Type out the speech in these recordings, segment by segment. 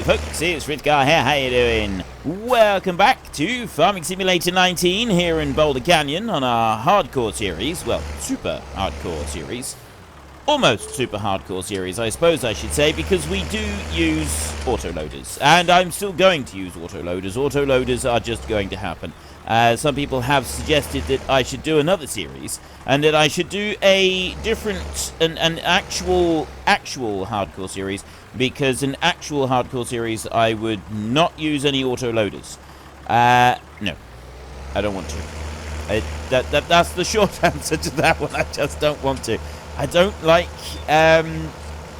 Hey folks, it's Ridgar here, how you doing? Welcome back to Farming Simulator 19 here in Boulder Canyon on our hardcore series. Well, super hardcore series. Almost super hardcore series, I suppose I should say, because we do use autoloaders. And I'm still going to use autoloaders. Autoloaders are just going to happen. Some people have suggested that I should do another series, and that I should do a different, an actual hardcore series, because an actual hardcore series I would not use any autoloaders. No, I don't want to. That's the short answer to that one. I just don't want to. I don't like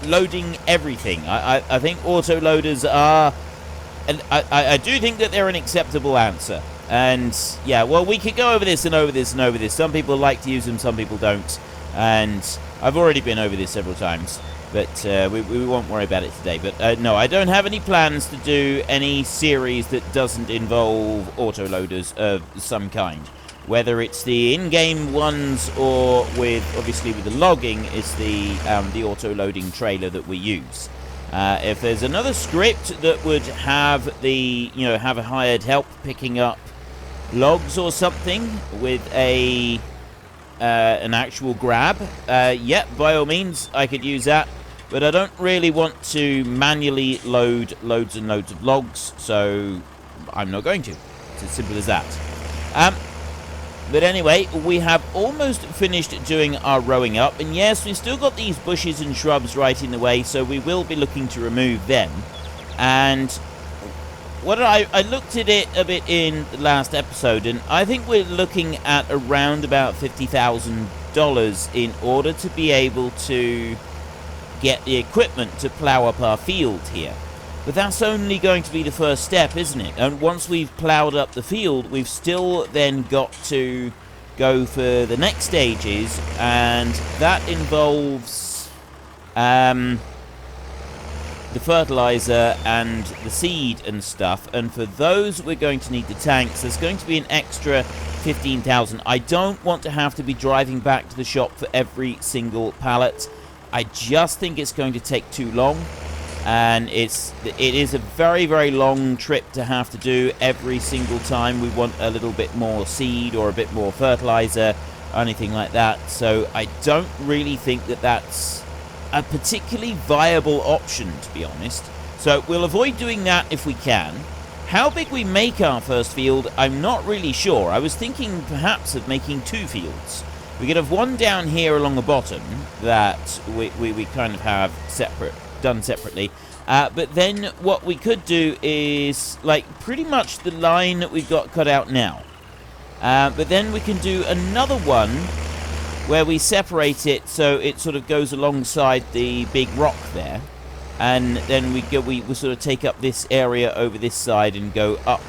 loading everything. I think autoloaders are, and I do think that they're an acceptable answer. And yeah, well, we could go over this and over this and over this. Some people like to use them, some people don't. And I've already been over this several times, but we won't worry about it today. But no, I don't have any plans to do any series that doesn't involve autoloaders of some kind. Whether it's the in-game ones or obviously with the logging, is the auto-loading trailer that we use. If there's another script that would have have a hired help picking up logs or something with an actual grab, yeah, by all means I could use that, but I don't really want to manually load loads and loads of logs, so I'm not going to. It's as simple as that. But anyway, we have almost finished doing our rowing up, and yes, we've still got these bushes and shrubs right in the way, so we will be looking to remove them. And what I looked at it a bit in the last episode, and I think we're looking at around about $50,000 in order to be able to get the equipment to plow up our field here. But that's only going to be the first step, isn't it? And once we've ploughed up the field, we've still then got to go for the next stages, and that involves the fertilizer and the seed and stuff. And for those, we're going to need the tanks. There's going to be an extra 15,000. I don't want to have to be driving back to the shop for every single pallet. I just think it's going to take too long. And it is a very, very long trip to have to do every single time we want a little bit more seed or a bit more fertilizer or anything like that. So I don't really think that that's a particularly viable option, to be honest. So we'll avoid doing that if we can. How big we make our first field, I'm not really sure. I was thinking perhaps of making 2 fields. We could have one down here along the bottom that we kind of have done separately, but then what we could do is like pretty much the line that we've got cut out now, but then we can do another one where we separate it so it sort of goes alongside the big rock there, and then we sort of take up this area over this side and go up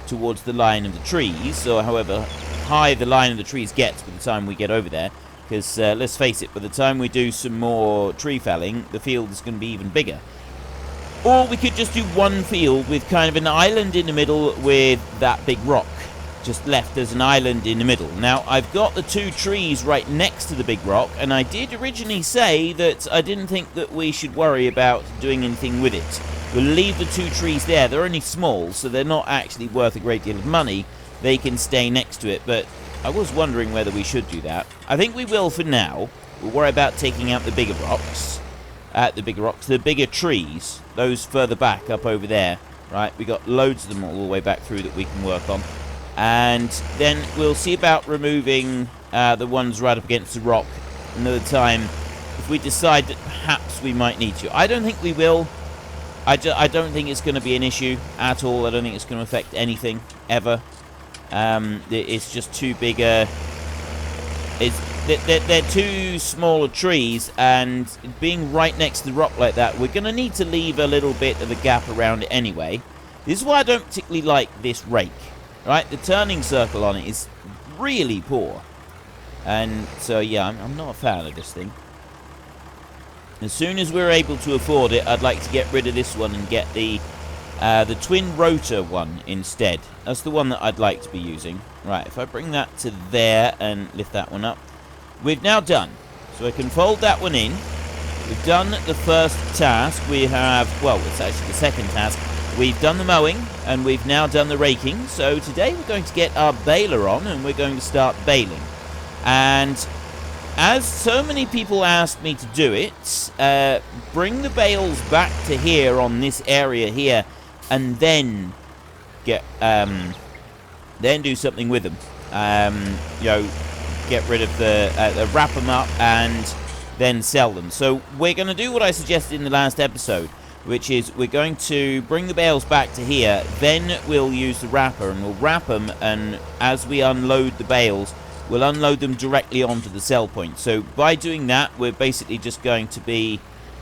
towards the line of the trees, or however high the line of the trees gets by the time we get over there. Because, let's face it, by the time we do some more tree felling, the field is going to be even bigger. Or we could just do one field with kind of an island in the middle with that big rock just left as an island in the middle. Now, I've got the 2 trees right next to the big rock, and I did originally say that I didn't think that we should worry about doing anything with it. We'll leave the 2 trees there. They're only small, so they're not actually worth a great deal of money. They can stay next to it, but I was wondering whether we should do that. I think we will for now. We'll worry about taking out the bigger rocks. The bigger trees. Those further back up over there. Right, we got loads of them all the way back through that we can work on. And then we'll see about removing the ones right up against the rock another time if we decide that perhaps we might need to. I don't think we will. I don't think it's going to be an issue at all. I don't think it's going to affect anything, ever. It's just too big they're 2 smaller trees, and being right next to the rock like that, we're going to need to leave a little bit of a gap around it anyway. This is why I don't particularly like this rake. Right, the turning circle on it is really poor, and so yeah, I'm not a fan of this thing. As soon as we're able to afford it, I'd like to get rid of this one and get the twin rotor one instead. That's the one that I'd like to be using. Right, if I bring that to there and lift that one up, we've now done. So I can fold that one in, We've done the first task. We have, well, it's actually the second task. We've done the mowing, and we've now done the raking. So today we're going to get our baler on, and we're going to start baling. And as so many people asked me to do it, bring the bales back to here on this area here, and then get, then do something with them. You know, get rid of the, wrap them up and then sell them. So we're going to do what I suggested in the last episode, which is we're going to bring the bales back to here, then we'll use the wrapper, and we'll wrap them, and as we unload the bales, we'll unload them directly onto the sell point. So by doing that, we're basically just going to be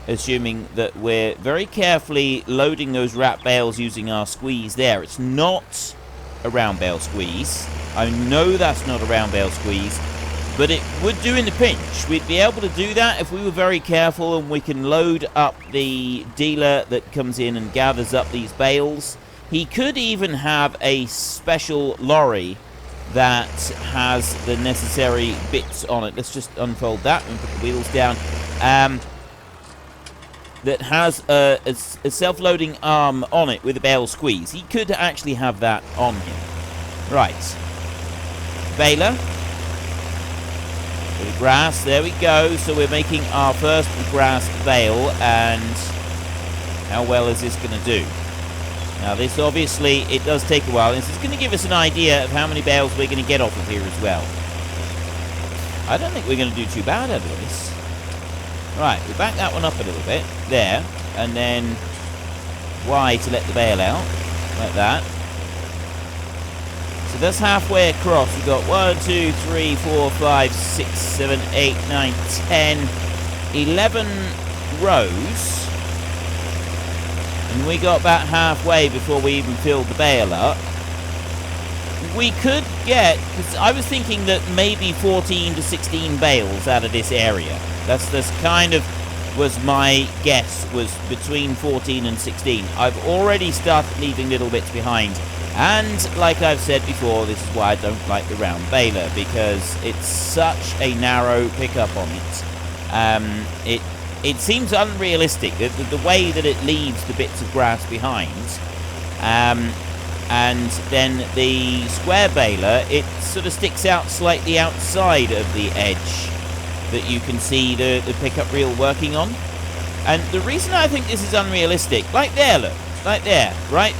assuming that we're very carefully loading those wrap bales using our squeeze there. It's not a round bale squeeze. I know that's not a round bale squeeze, but it would do in the pinch. We'd be able to do that if we were very careful, and we can load up the dealer that comes in and gathers up these bales. He could even have a special lorry that has the necessary bits on it. Let's just unfold that and put the wheels down. That has a self-loading arm on it with a bale squeeze. He could actually have that on him. Right. Baler. Bit of grass, there we go. So we're making our first grass bale, and how well is this going to do? Now this obviously, it does take a while. This is going to give us an idea of how many bales we're going to get off of here as well. I don't think we're going to do too bad out of this. Right, we back that one up a little bit, there, and then Y to let the bale out, like that. So that's halfway across. We've got 1, 2, 3, 4, 5, 6, 7, 8, 9, 10, 11 rows. And we got about halfway before we even filled the bale up. We could get, because I was thinking that maybe 14 to 16 bales out of this area. That's kind of was my guess, was between 14 and 16. I've already started leaving little bits behind. And like I've said before, this is why I don't like the round baler, because it's such a narrow pickup on it. It seems unrealistic, the way that it leaves the bits of grass behind. And then the square baler, it sort of sticks out slightly outside of the edge that you can see the pickup reel working on. And the reason I think this is unrealistic, like there, look, like there, right?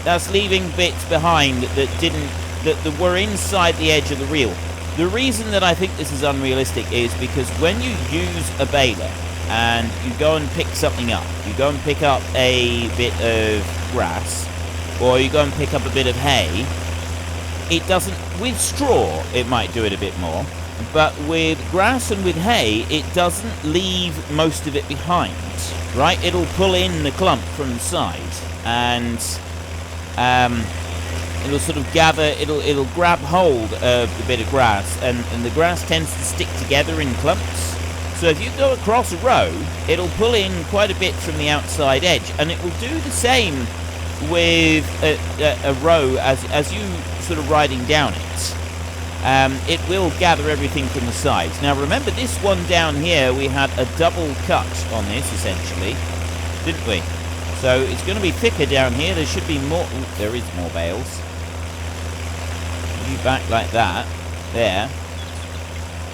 That's leaving bits behind that were inside the edge of the reel. The reason that I think this is unrealistic is because when you use a baler and you go and pick something up, you go and pick up a bit of grass, or you go and pick up a bit of hay, it doesn't, with straw it might do it a bit more, but with grass and with hay it doesn't leave most of it behind, right? It'll pull in the clump from the side, and it'll sort of gather, it'll grab hold of the bit of grass, and the grass tends to stick together in clumps. So if you go across a row, it'll pull in quite a bit from the outside edge, and it will do the same with a row as you sort of riding down it. It will gather everything from the sides. Now remember, this one down here, we had a double cut on this, essentially, didn't we? So it's going to be thicker down here. There should be more. Ooh, there is more bales. You back like that. There.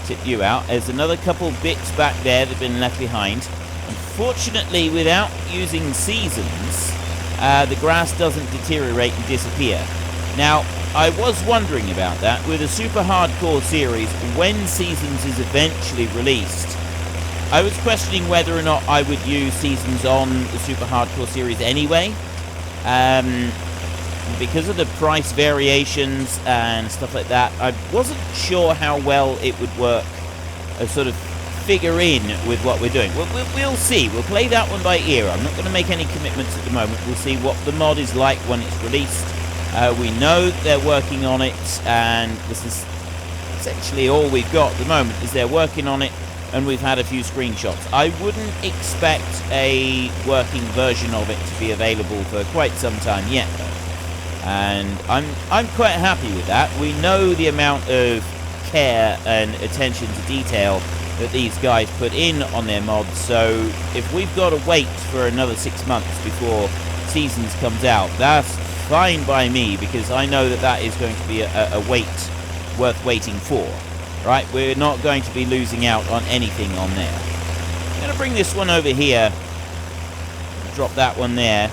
Tip you out. There's another couple bits back there that have been left behind. Unfortunately, without using seasons, the grass doesn't deteriorate and disappear. Now, I was wondering about that. With a Super Hardcore series, when Seasons is eventually released, I was questioning whether or not I would use Seasons on the Super Hardcore series anyway. Because of the price variations and stuff like that, I wasn't sure how well it would work as sort of figure in with what we're doing. We'll see. We'll play that one by ear. I'm not going to make any commitments at the moment. We'll see what the mod is like when it's released. We know they're working on it, and this is essentially all we've got at the moment, is they're working on it, and we've had a few screenshots. I wouldn't expect a working version of it to be available for quite some time yet, though. And I'm quite happy with that. We know the amount of care and attention to detail that these guys put in on their mods. So if we've got to wait for another 6 months before Seasons comes out, that's fine by me, because I know that that is going to be a wait worth waiting for. Right, we're not going to be losing out on anything on there. I'm going to bring this one over here, drop that one there,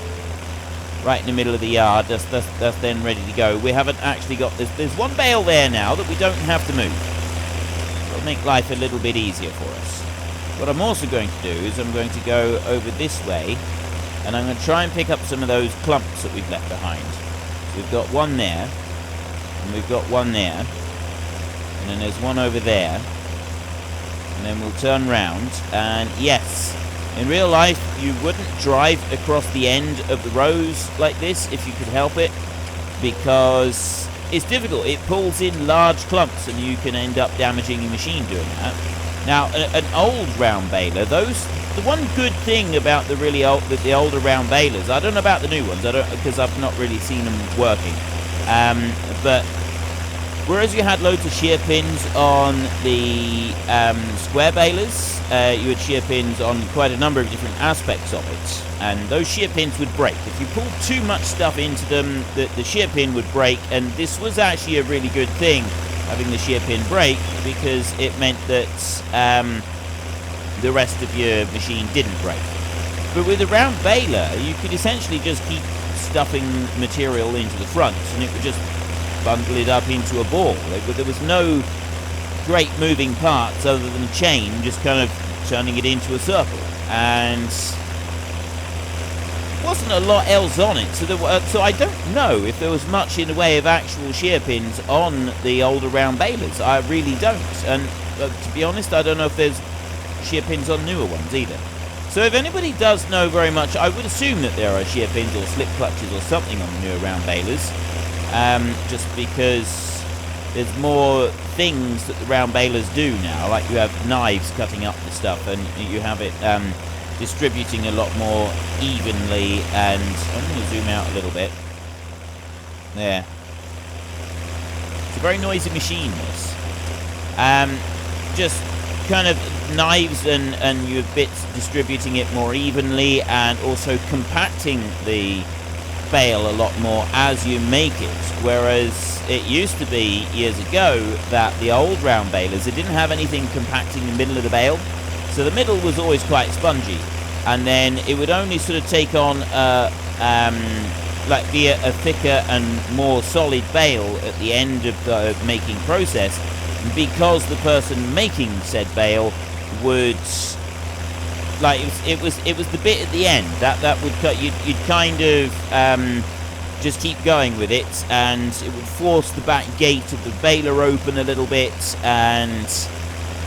right in the middle of the yard. That's then ready to go. We haven't actually got this. There's one bale there now that we don't have to move. It'll make life a little bit easier for us. What I'm also going to do is I'm going to go over this way, and I'm going to try and pick up some of those clumps that we've left behind. So we've got one there, and we've got one there, and then there's one over there, and then we'll turn round, and yes, in real life you wouldn't drive across the end of the rows like this if you could help it, because it's difficult. It pulls in large clumps and you can end up damaging your machine doing that. Now, an old round baler, the one good thing about the really old, the older round balers, I don't know about the new ones, because I've not really seen them working, but whereas you had loads of shear pins on the square balers, you had shear pins on quite a number of different aspects of it, and those shear pins would break. If you pulled too much stuff into them, the shear pin would break, and this was actually a really good thing, having the shear pin break, because it meant that the rest of your machine didn't break. But with a round baler, you could essentially just keep stuffing material into the front, and it would just bundle it up into a ball. There was no great moving parts other than a chain just kind of turning it into a circle, and wasn't a lot else on it. So I don't know if there was much in the way of actual shear pins on the older round balers. I really don't, and to be honest, I don't know if there's shear pins on newer ones either. So if anybody does know very much, I would assume that there are shear pins or slip clutches or something on the newer round balers. Just because there's more things that the round balers do now, like you have knives cutting up the stuff, and you have it distributing a lot more evenly. And I'm going to zoom out a little bit. There. It's a very noisy machine, this. Just kind of knives and your bits distributing it more evenly, and also compacting the bale a lot more as you make it, whereas it used to be years ago that the old round balers, it didn't have anything compacting the middle of the bale, so the middle was always quite spongy, and then it would only sort of take on like be a thicker and more solid bale at the end of the making process, because the person making said bale would, like, it was the bit at the end that would cut. You'd kind of just keep going with it, and it would force the back gate of the baler open a little bit, and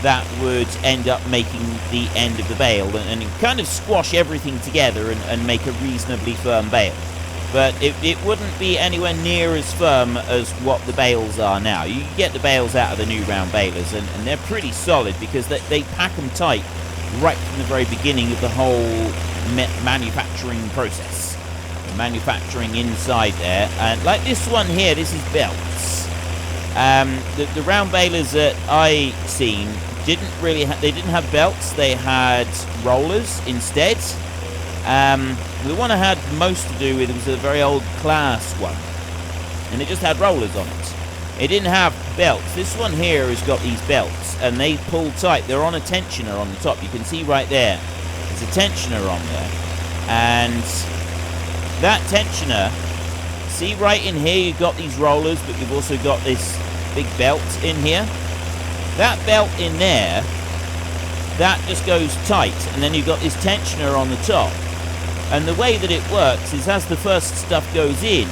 that would end up making the end of the bale, and kind of squash everything together and make a reasonably firm bale. But it wouldn't be anywhere near as firm as what the bales are now. You get the bales out of the new round balers, and they're pretty solid, because they pack them tight right from the very beginning of the whole manufacturing process. The manufacturing inside there. And like this one here, this is belts. The round balers that I seen didn't really they didn't have belts, they had rollers instead. The one I had most to do with was a very old class one, and it just had rollers on it. It didn't have belts. This one here has got these belts, and they pull tight. They're on a tensioner on the top. You can see right there, there's a tensioner on there, and that tensioner, see right in here, you've got these rollers, but you've also got this big belt in here. That belt in there, that just goes tight, and then you've got this tensioner on the top. And the way that it works is, as the first stuff goes in,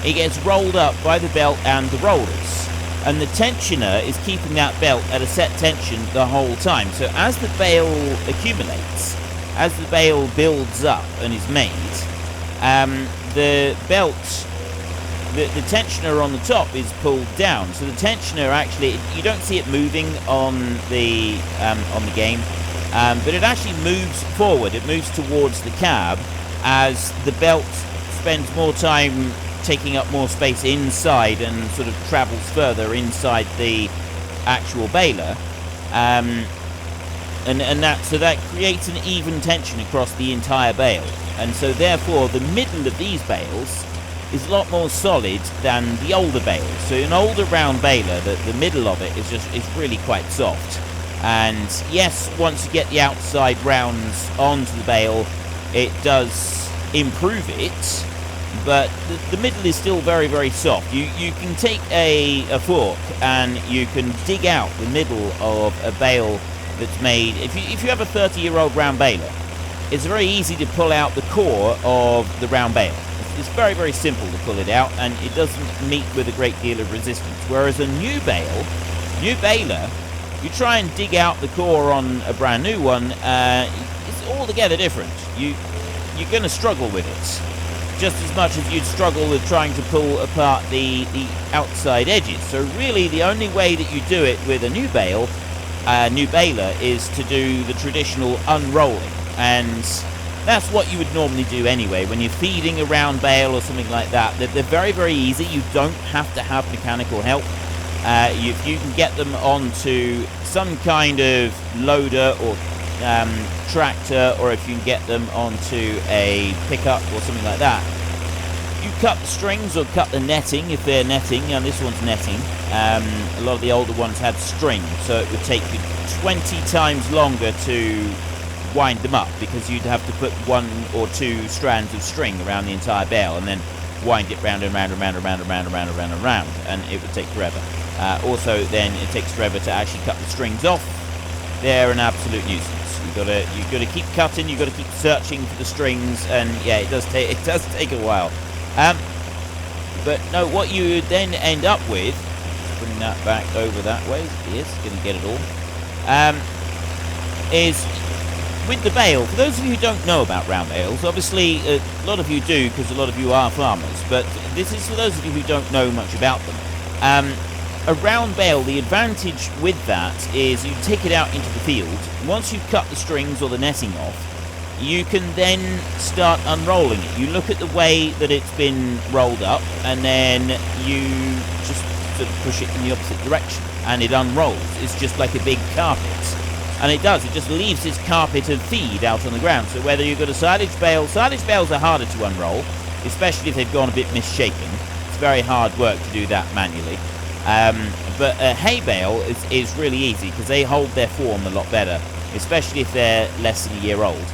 it gets rolled up by the belt and the rollers. And the tensioner is keeping that belt at a set tension the whole time. So as the bale accumulates, as the bale builds up and is made, the belt, the tensioner on the top is pulled down. So the tensioner actually, you don't see it moving on the game, but it actually moves forward. It moves towards the cab as the belt spends more time taking up more space inside and sort of travels further inside the actual baler. And that creates an even tension across the entire bale, and so therefore the middle of these bales is a lot more solid than the older bales. So an older round baler, the middle of it is really quite soft. And yes, once you get the outside rounds onto the bale, it does improve it, but the middle is still very, very soft. You can take a fork and you can dig out the middle of a bale that's made. If you have a 30-year-old round baler, it's very easy to pull out the core of the round bale. It's very, very simple to pull it out, and it doesn't meet with a great deal of resistance. Whereas a new baler, you try and dig out the core on a brand new one, it's altogether different. You're going to struggle with it, just as much as you'd struggle with trying to pull apart the outside edges. So really, the only way that you do it with a new baler is to do the traditional unrolling, and that's what you would normally do anyway when you're feeding a round bale or something like that. They're very, very easy. You don't have to have mechanical help. If you can get them onto some kind of loader or tractor, or if you can get them onto a pickup or something like that, you cut the strings or cut the netting if they're netting, and this one's netting. A lot of the older ones had string, so it would take you 20 times longer to wind them up, because you'd have to put 1 or 2 strands of string around the entire bale and then wind it round and round and round and round and round and round and round and round, and it would take forever. Also, then it takes forever to actually cut the strings off. They're an absolute nuisance. You've got to keep cutting. You've got to keep searching for the strings, and yeah, it does take a while. But no, what you then end up with, bring that back over that way. Yes, gonna get it all. Is with the bale. For those of you who don't know about round bales, obviously a lot of you do, because a lot of you are farmers. But this is for those of you who don't know much about them. A round bale, the advantage with that is you take it out into the field. Once you've cut the strings or the netting off, you can then start unrolling it. You look at the way that it's been rolled up, and then you just sort of push it in the opposite direction, and it unrolls. It's just like a big carpet. And it does. It just leaves this carpet of feed out on the ground. So whether you've got a silage bales are harder to unroll, especially if they've gone a bit misshapen. It's very hard work to do that manually. But a hay bale is really easy, because they hold their form a lot better, especially if they're less than a year old.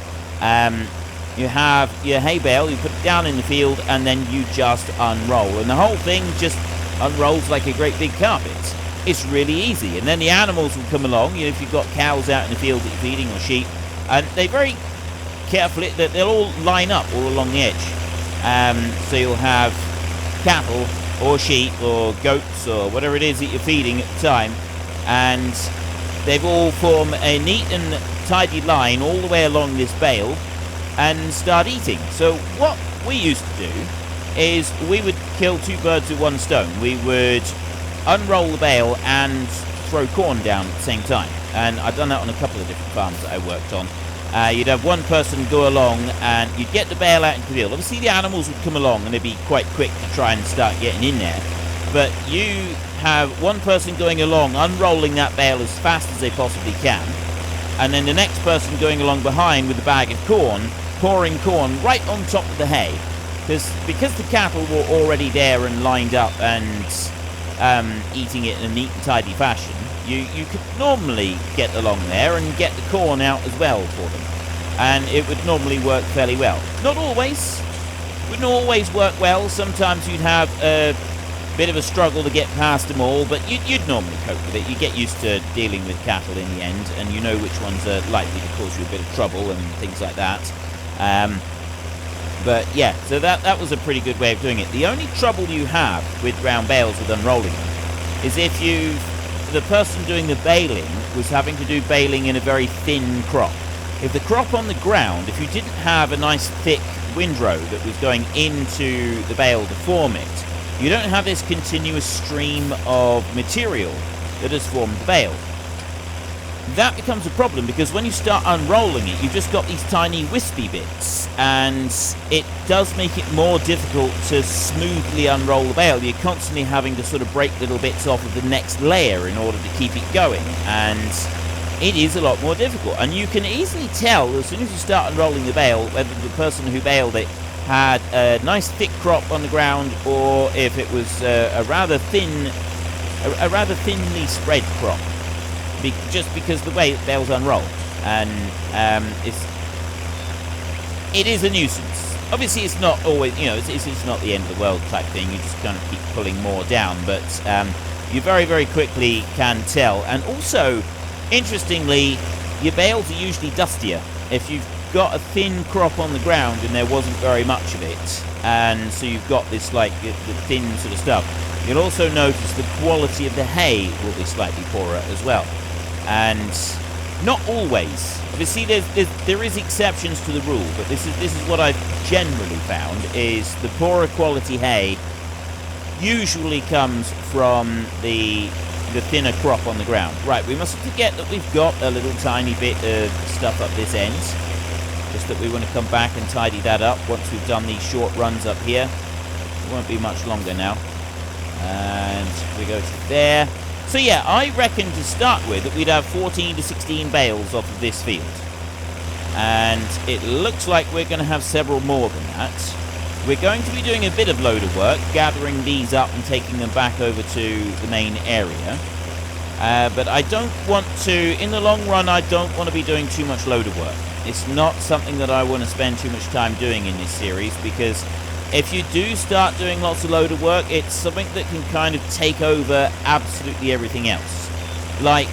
You have your hay bale, you put it down in the field, and then you just unroll. And the whole thing just unrolls like a great big carpet. It's really easy. And then the animals will come along. You know, if you've got cows out in the field that you're feeding, or sheep, and they're very careful that they'll all line up all along the edge. So you'll have cattle or sheep or goats or whatever it is that you're feeding at the time, and they've all form a neat and tidy line all the way along this bale and start eating. So what we used to do is we would kill 2 birds with 1 stone. We would unroll the bale and throw corn down at the same time, and I've done that on a couple of different farms that I worked on. You'd have one person go along, and you'd get the bale out into the field. Obviously the animals would come along and they'd be quite quick to try and start getting in there, but you have one person going along unrolling that bale as fast as they possibly can, and then the next person going along behind with a bag of corn, pouring corn right on top of the hay, because the cattle were already there and lined up and eating it in a neat and tidy fashion. You could normally get along there and get the corn out as well for them, and it would normally work fairly well. Not always. Wouldn't always work well. Sometimes you'd have a bit of a struggle to get past them all, but you'd normally cope with it. You get used to dealing with cattle in the end, and you know which ones are likely to cause you a bit of trouble and things like that. But yeah, so that was a pretty good way of doing it. The only trouble you have with round bales with unrolling them is if the person doing the baling was having to do baling in a very thin crop. If the crop on the ground, if you didn't have a nice thick windrow that was going into the bale to form it, you don't have this continuous stream of material that has formed the bale. that becomes a problem, because when you start unrolling it, you've just got these tiny wispy bits, and it does make it more difficult to smoothly unroll the bale. You're constantly having to sort of break little bits off of the next layer in order to keep it going, and it is a lot more difficult. And you can easily tell as soon as you start unrolling the bale whether the person who baled it had a nice thick crop on the ground, or if it was a rather thinly spread crop. Just because the way the bale's unrolled, and it is a nuisance. Obviously, it's not always, you know, it's not the end of the world type thing. You just kind of keep pulling more down, but you very, very quickly can tell. And also, interestingly, your bales are usually dustier. If you've got a thin crop on the ground and there wasn't very much of it, and so you've got this like the thin sort of stuff, you'll also notice the quality of the hay will be slightly poorer as well. And not always. Obviously, there is exceptions to the rule, but this is what I've generally found, is the poorer quality hay usually comes from the thinner crop on the ground. Right, we mustn't forget that we've got a little tiny bit of stuff up this end. Just that we want to come back and tidy that up once we've done these short runs up here. It won't be much longer now. And we go to there. So yeah, I reckon to start with that we'd have 14 to 16 bales off of this field. And it looks like we're going to have several more than that. We're going to be doing a bit of loader work, gathering these up and taking them back over to the main area. But I don't want to, in the long run, I don't want to be doing too much loader work. It's not something that I want to spend too much time doing in this series, because if you do start doing lots of loader work, it's something that can kind of take over absolutely everything else. Like,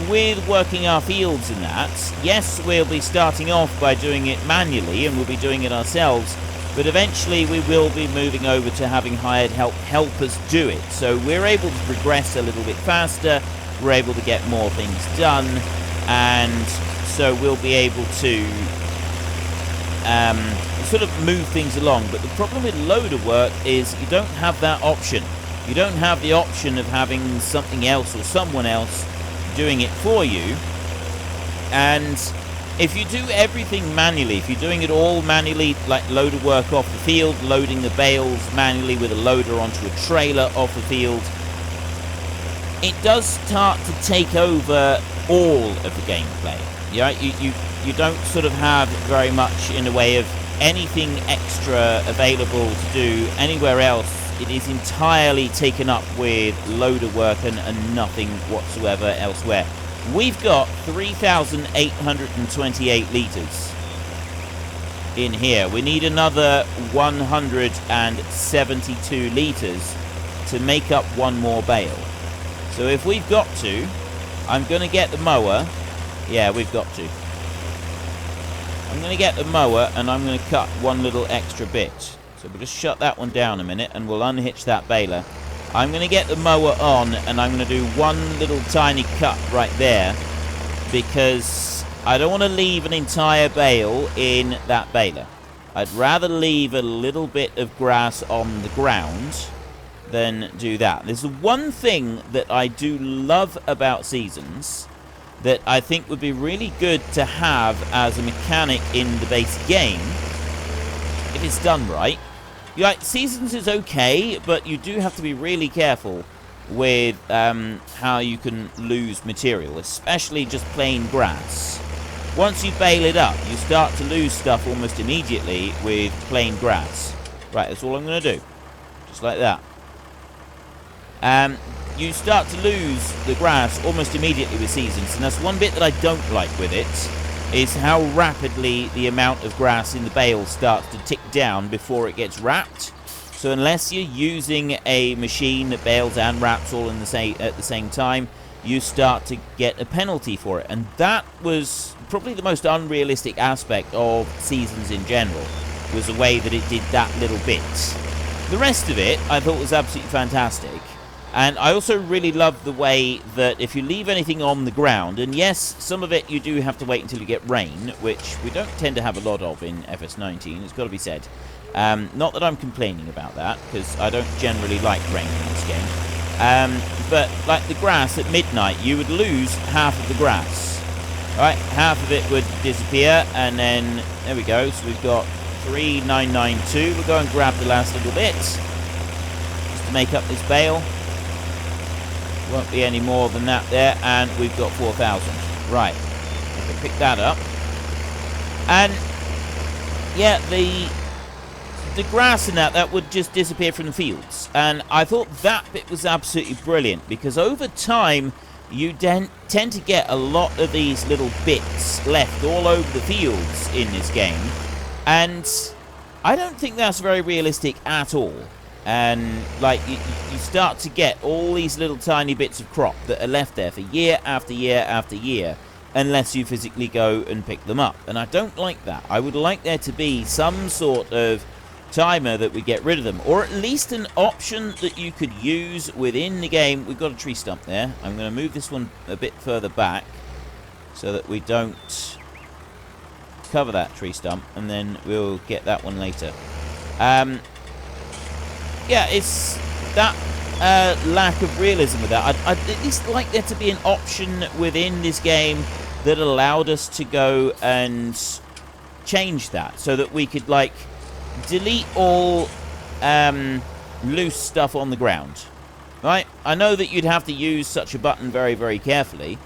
with working our fields and that, yes, we'll be starting off by doing it manually, and we'll be doing it ourselves, but eventually we will be moving over to having hired help us do it. So we're able to progress a little bit faster, we're able to get more things done, and so we'll be able to sort of move things along. But the problem with loader work is you don't have that option. You don't have the option of having something else or someone else doing it for you. And if you do everything manually, if you're doing it all manually, like loader work off the field, loading the bales manually with a loader onto a trailer off the field, it does start to take over all of the gameplay. Yeah, you don't sort of have very much in the way of anything extra available to do anywhere else. It is entirely taken up with loader work and nothing whatsoever elsewhere. We've got 3,828 litres in here. We need another 172 litres to make up one more bale. So if we've got to, I'm going to get the mower. Yeah, we've got to. I'm going to get the mower and I'm going to cut one little extra bit. So we'll just shut that one down a minute and we'll unhitch that baler. I'm going to get the mower on and I'm going to do one little tiny cut right there, because I don't want to leave an entire bale in that baler. I'd rather leave a little bit of grass on the ground than do that. There's one thing that I do love about Seasons that I think would be really good to have as a mechanic in the base game, if it's done right. Seasons is okay, but you do have to be really careful with how you can lose material, especially just plain grass. Once you bale it up, you start to lose stuff almost immediately with plain grass. Right, that's all I'm going to do. Just like that. You start to lose the grass almost immediately with Seasons, and that's one bit that I don't like with it, is how rapidly the amount of grass in the bale starts to tick down before it gets wrapped. So unless you're using a machine that bales and wraps all in at the same time, you start to get a penalty for it. And that was probably the most unrealistic aspect of Seasons in general, was the way that it did that little bit. The rest of it I thought was absolutely fantastic. And I also really love the way that if you leave anything on the ground, and yes, some of it you do have to wait until you get rain, which we don't tend to have a lot of in FS19, it's got to be said. Not that I'm complaining about that, because I don't generally like rain in this game. But like the grass at midnight, you would lose half of the grass. Right, half of it would disappear, and then there we go. So we've got 3,992. We'll go and grab the last little bit just to make up this bale. Won't be any more than that there, and we've got 4,000. Right, I can pick that up, and yeah, the grass in that would just disappear from the fields. And I thought that bit was absolutely brilliant, because over time you tend to get a lot of these little bits left all over the fields in this game, and I don't think that's very realistic at all. And like you start to get all these little tiny bits of crop that are left there for year after year after year, unless you physically go and pick them up. And I don't like that. I would like there to be some sort of timer that we get rid of them, or at least an option that you could use within the game. We've got a tree stump there. I'm going to move this one a bit further back so that we don't cover that tree stump, and then we'll get that one later. Yeah, it's that lack of realism with that. I'd at least like there to be an option within this game that allowed us to go and change that, so that we could like delete all loose stuff on the ground. Right? I know that you'd have to use such a button very, very carefully.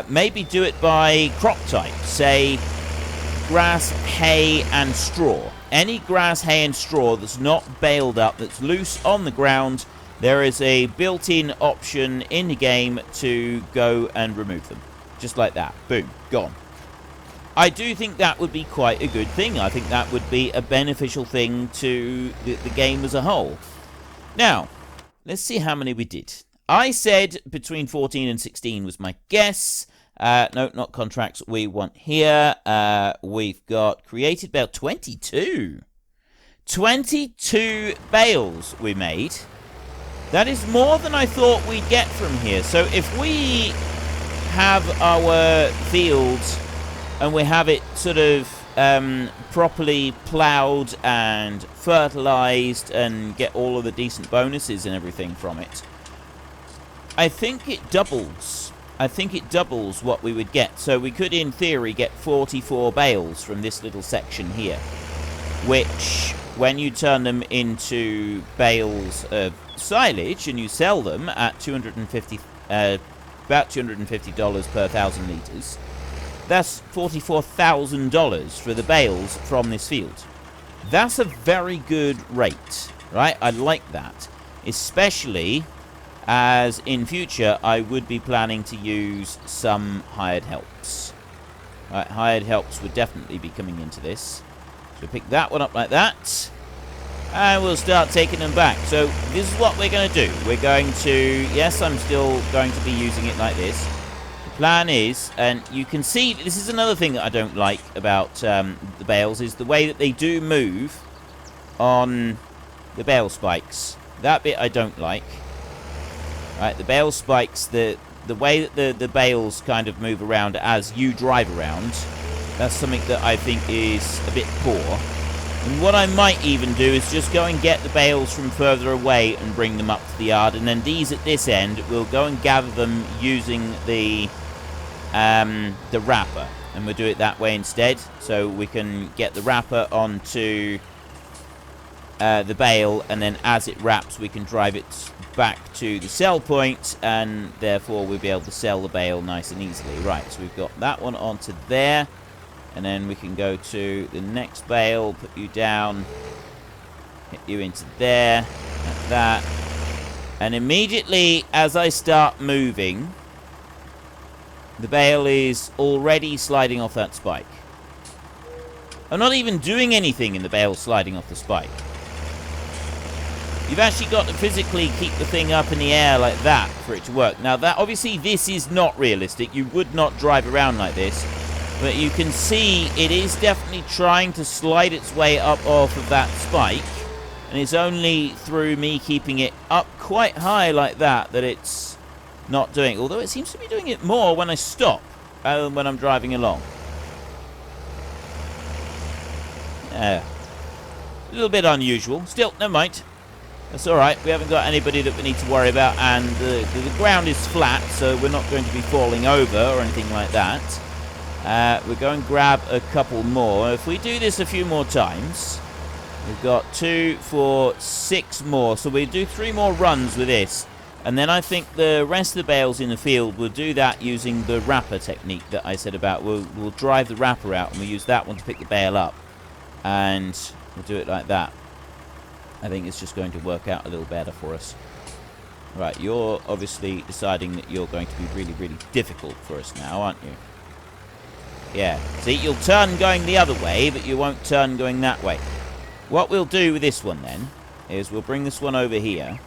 Maybe do it by crop type. Say grass, hay, and straw. Any grass, hay, and straw that's not baled up, that's loose on the ground, there is a built-in option in the game to go and remove them. Just like that. Boom. Gone. I do think that would be quite a good thing. I think that would be a beneficial thing to the game as a whole. Now, let's see how many we did. I said between 14 and 16 was my guess. No, not contracts we want here. We've got created bale 22. 22 bales we made. That is more than I thought we'd get from here. So if we have our fields and we have it sort of properly ploughed and fertilized and get all of the decent bonuses and everything from it, I think it doubles. I think it doubles what we would get. So we could, in theory, get 44 bales from this little section here, which, when you turn them into bales of silage and you sell them at about $250 per 1,000 litres, that's $44,000 for the bales from this field. That's a very good rate, right? I like that, especially as in future I would be planning to use some hired helps. Right, hired helps would definitely be coming into this. So pick that one up like that, and we'll start taking them back. So this is what we're going to do. We're going to, yes, I'm still going to be using it like this. The plan is, and you can see, this is another thing that I don't like about the bales, is the way that they do move on the bale spikes. That bit I don't like. Right, the bale spikes, the way that the bales kind of move around as you drive around, that's something that I think is a bit poor. And what I might even do is just go and get the bales from further away and bring them up to the yard, and then these at this end, we'll go and gather them using the wrapper, and we'll do it that way instead, so we can get the wrapper onto the bale, and then as it wraps we can drive it back to the sell point, and therefore we'll be able to sell the bale nice and easily. Right, so we've got that one onto there, and then we can go to the next bale, put you down, hit you into there, like that, and immediately as I start moving, the bale is already sliding off that spike. I'm not even doing anything in the bale sliding off the spike. You've actually got to physically keep the thing up in the air like that for it to work. Now, that obviously this is not realistic. You would not drive around like this. But you can see it is definitely trying to slide its way up off of that spike. And it's only through me keeping it up quite high like that that it's not doing it. Although it seems to be doing it more when I stop rather than when I'm driving along. Yeah. A little bit unusual. Still, never mind. That's alright, we haven't got anybody that we need to worry about, and the ground is flat, so we're not going to be falling over or anything like that. We'll go and grab a couple more. If we do this a few more times, we've got 2, 4, 6 more, so we'll do 3 more runs with this. And then I think the rest of the bales in the field, we'll do that using the wrapper technique that I said about. We'll drive the wrapper out, and we'll use that one to pick the bale up. And we'll do it like that. I think it's just going to work out a little better for us. Right, you're obviously deciding that you're going to be really, really difficult for us now, aren't you? Yeah. See, you'll turn going the other way, but you won't turn going that way. What we'll do with this one, then, is we'll bring this one over here.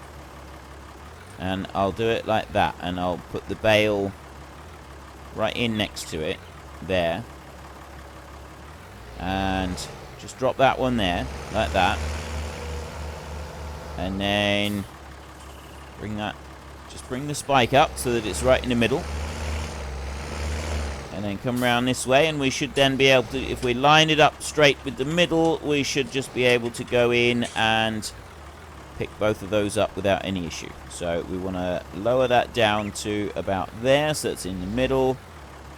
And I'll do it like that. And I'll put the bale right in next to it. There. And just drop that one there, like that. And then just bring the spike up so that it's right in the middle. And then come around this way, and we should then be able to, if we line it up straight with the middle, we should just be able to go in and pick both of those up without any issue. So we want to lower that down to about there, so it's in the middle,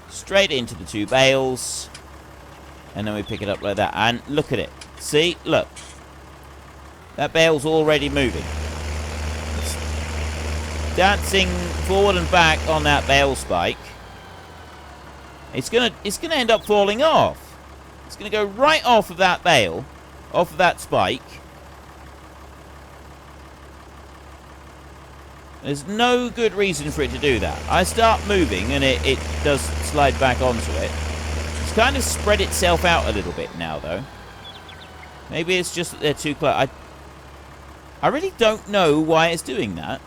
straight into the 2 bales, and then we pick it up like that. And look at it. See? Look. That bale's already moving. It's dancing forward and back on that bale spike. It's gonna end up falling off. It's gonna go right off of that bale, off of that spike. There's no good reason for it to do that. I start moving and it does slide back onto it. It's kind of spread itself out a little bit now, though. Maybe it's just that they're too close. I really don't know why it's doing that.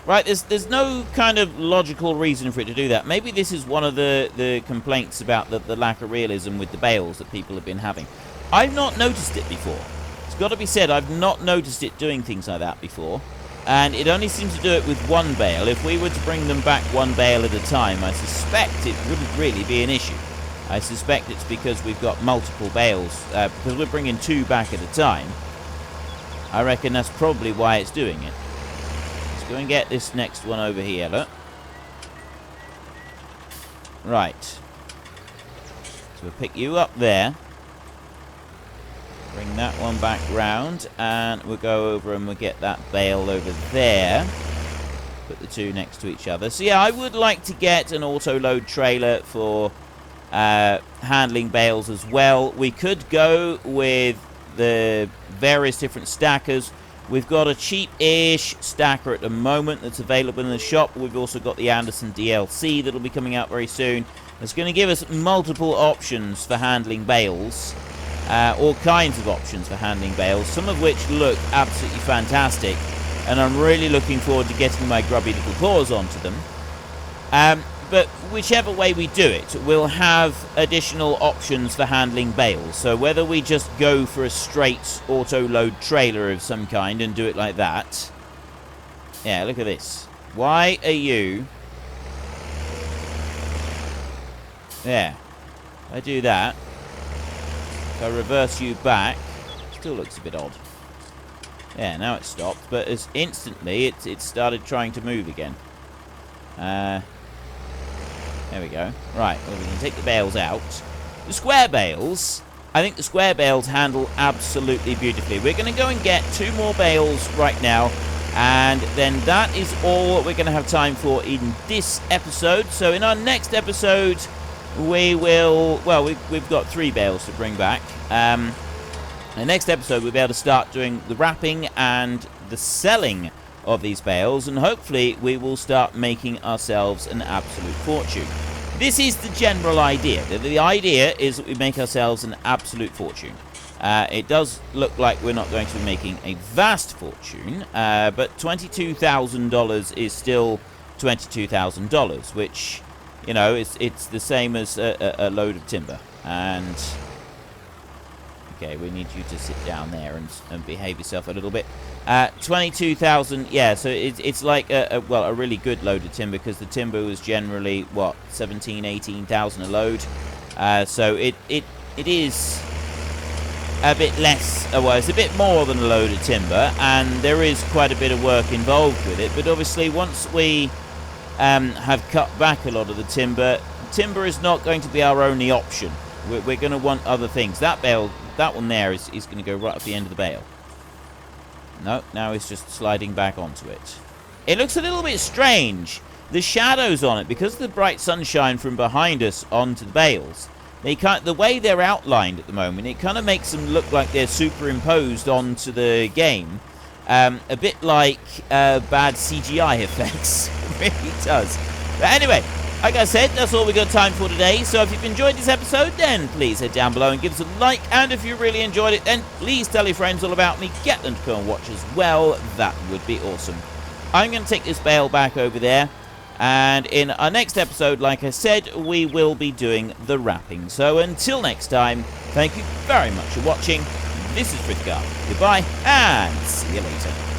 Right, there's no kind of logical reason for it to do that. Maybe this is one of the complaints about the lack of realism with the bales that people have been having. I've not noticed it before. It's got to be said, I've not noticed it doing things like that before. And it only seems to do it with one bale. If we were to bring them back one bale at a time, I suspect it wouldn't really be an issue. I suspect it's because we've got multiple bales, because we're bringing 2 back at a time. I reckon that's probably why it's doing it. Let's go and get this next one over here, look. Right. So we'll pick you up there. Bring that one back round, and we'll go over and we'll get that bale over there. Put the 2 next to each other. So yeah, I would like to get an auto-load trailer for handling bales as well. We could go with the various different stackers. We've got a cheap-ish stacker at the moment that's available in the shop. We've also got the Anderson DLC that'll be coming out very soon. It's going to give us multiple options for handling bales. All kinds of options for handling bales, some of which look absolutely fantastic, and I'm really looking forward to getting my grubby little paws onto them. But whichever way we do it, we'll have additional options for handling bales. So whether we just go for a straight auto-load trailer of some kind and do it like that. Yeah, look at this. Why are you... There. I do that. If I reverse you back, still looks a bit odd. Yeah, now it's stopped, but as instantly it started trying to move again. There we go. Right, well, we can take the bales out. The square bales, I think the square bales handle absolutely beautifully. We're going to go and get 2 more bales right now, and then that is all we're going to have time for in this episode. So in our next episode, we will... Well, we've got 3 bales to bring back. The next episode, we'll be able to start doing the wrapping and the selling of these bales, and hopefully we will start making ourselves an absolute fortune. This is the general idea. The idea is that we make ourselves an absolute fortune. It does look like we're not going to be making a vast fortune, but $22,000 is still $22,000, which, you know, it's the same as a load of timber. And okay, we need you to sit down there and behave yourself a little bit. 22,000, yeah, so it's like a really good load of timber, because the timber was generally, what, 17,000, 18,000 a load. So it is a bit less, well, it's a bit more than a load of timber, and there is quite a bit of work involved with it. But obviously, once we have cut back a lot of the timber is not going to be our only option. We're going to want other things. That bale, that one there is going to go right up the end of the bale. No, now it's just sliding back onto it. It looks a little bit strange. The shadows on it, because of the bright sunshine from behind us onto the bales, the way they're outlined at the moment, it kind of makes them look like they're superimposed onto the game. A bit like bad CGI effects. It really does. But anyway, like I said, that's all we've got time for today. So if you've enjoyed this episode, then please head down below and give us a like. And if you really enjoyed it, then please tell your friends all about me. Get them to come and watch as well. That would be awesome. I'm going to take this bale back over there. And in our next episode, like I said, we will be doing the wrapping. So until next time, thank you very much for watching. This is Frithgar. Goodbye, and see you later.